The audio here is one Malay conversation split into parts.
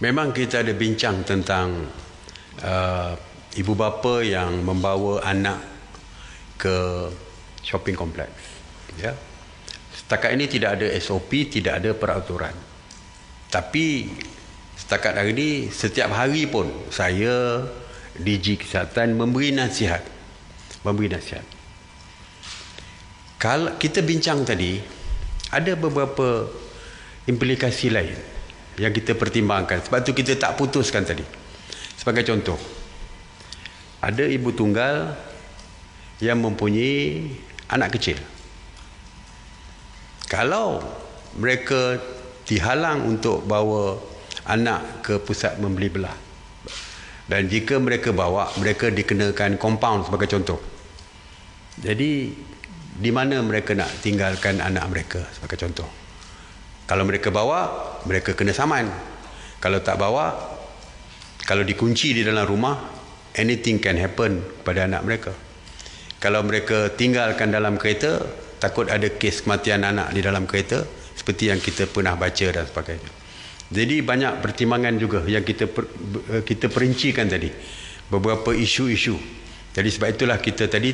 Memang kita ada bincang tentang ibu bapa yang membawa anak ke shopping kompleks. Ya. Setakat ini tidak ada SOP, tidak ada peraturan. Tapi setakat hari ini, setiap hari pun saya, DG Kesihatan memberi nasihat. Kalau kita bincang tadi, ada beberapa implikasi lain yang kita pertimbangkan. Sebab tu kita tak putuskan tadi. Sebagai contoh, ada ibu tunggal yang mempunyai anak kecil. Kalau mereka dihalang untuk bawa anak ke pusat membeli belah, dan jika mereka bawa, mereka dikenakan compound sebagai contoh. Jadi di mana mereka nak tinggalkan anak mereka sebagai contoh? Kalau mereka bawa, mereka kena saman. Kalau tak bawa, kalau dikunci di dalam rumah, anything can happen pada anak mereka. Kalau mereka tinggalkan dalam kereta, takut ada kes kematian anak di dalam kereta, seperti yang kita pernah baca dan sebagainya. Jadi banyak pertimbangan juga yang kita perincikan tadi, beberapa isu-isu. Jadi sebab itulah kita tadi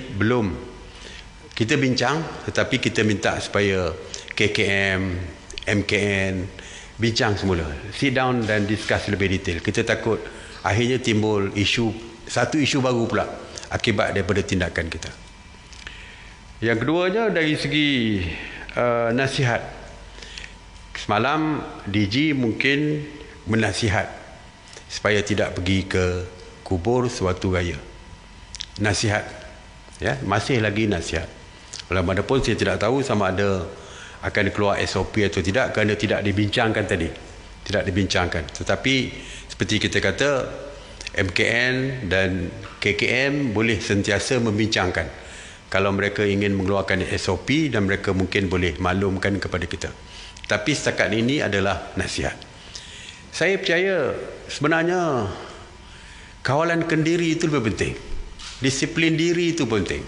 kita bincang, tetapi kita minta supaya KKM, MKN bincang semula, sit down dan discuss lebih detail. Kita takut akhirnya timbul satu isu baru pula akibat daripada tindakan kita. Yang keduanya dari segi nasihat. Semalam DG mungkin menasihat supaya tidak pergi ke kubur sewaktu raya. Nasihat, ya, masih lagi nasihat. Walaupun saya tidak tahu sama ada akan keluar SOP atau tidak, kerana tidak dibincangkan tadi. Tidak dibincangkan. Tetapi seperti kita kata, MKN dan KKM boleh sentiasa membincangkan. Kalau mereka ingin mengeluarkan SOP, dan mereka mungkin boleh maklumkan kepada kita. Tapi setakat ini adalah nasihat. Saya percaya sebenarnya kawalan kendiri itu lebih penting. Disiplin diri itu penting.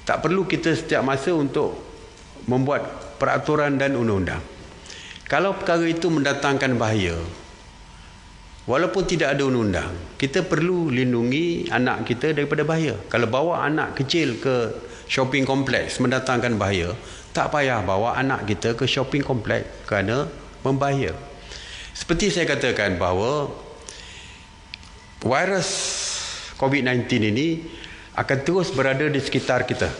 Tak perlu kita setiap masa untuk membuat peraturan dan undang-undang. Kalau perkara itu mendatangkan bahaya, walaupun tidak ada undang-undang, kita perlu lindungi anak kita daripada bahaya. Kalau bawa anak kecil ke shopping kompleks mendatangkan bahaya, tak payah bawa anak kita ke shopping kompleks kerana membahaya. Seperti saya katakan bahawa virus COVID-19 ini akan terus berada di sekitar kita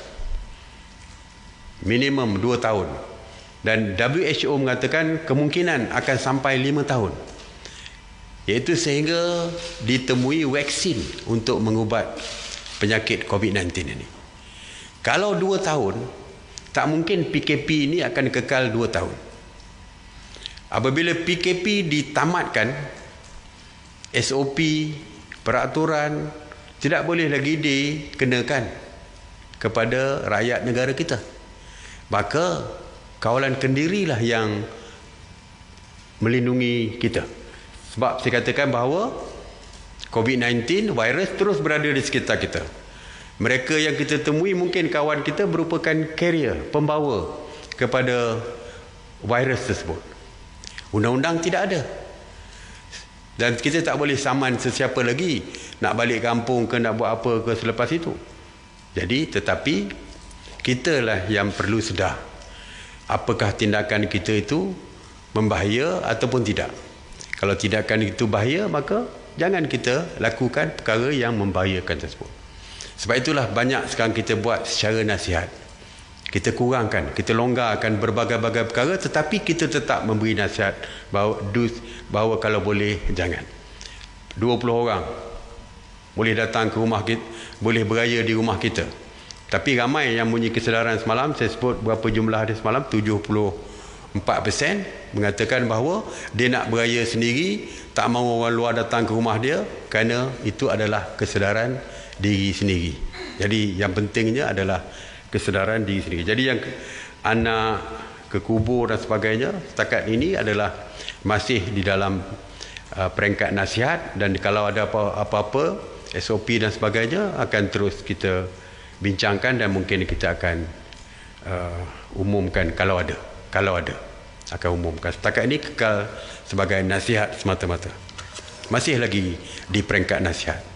minimum 2 tahun, dan WHO mengatakan kemungkinan akan sampai 5 tahun, iaitu sehingga ditemui vaksin untuk mengubat penyakit COVID-19 ini. Kalau 2 tahun, tak mungkin PKP ini akan kekal 2 tahun. Apabila PKP ditamatkan, SOP, peraturan tidak boleh lagi dikenakan kepada rakyat negara kita. Maka kawalan kendirilah yang melindungi kita. Sebab saya katakan bahawa COVID-19 virus terus berada di sekitar kita. Mereka yang kita temui mungkin kawan kita merupakan carrier, pembawa kepada virus tersebut. Undang-undang tidak ada. Dan kita tak boleh saman sesiapa lagi nak balik kampung ke nak buat apa ke selepas itu. Jadi tetapi kitalah yang perlu sedar apakah tindakan kita itu membahaya ataupun tidak. Kalau tindakan itu bahaya, maka jangan kita lakukan perkara yang membahayakan tersebut. Sebab itulah banyak sekarang kita buat secara nasihat. Kita kurangkan, kita longgarkan berbagai-bagai perkara, tetapi kita tetap memberi nasihat bahawa kalau boleh jangan. 20 orang boleh datang ke rumah kita, boleh beraya di rumah kita. Tapi ramai yang punya kesedaran semalam, saya sebut berapa jumlah dia semalam, 74% mengatakan bahawa dia nak beraya sendiri, tak mahu orang luar datang ke rumah dia, kerana itu adalah kesedaran diri sendiri. Jadi yang pentingnya adalah kesedaran diri sendiri. Jadi yang anak ke kubur dan sebagainya, setakat ini adalah masih di dalam peringkat nasihat, dan kalau ada apa-apa SOP dan sebagainya akan terus kita bincangkan, dan mungkin kita akan umumkan kalau ada akan umumkan. Setakat ini kekal sebagai nasihat semata-mata. masih lagi di peringkat nasihat.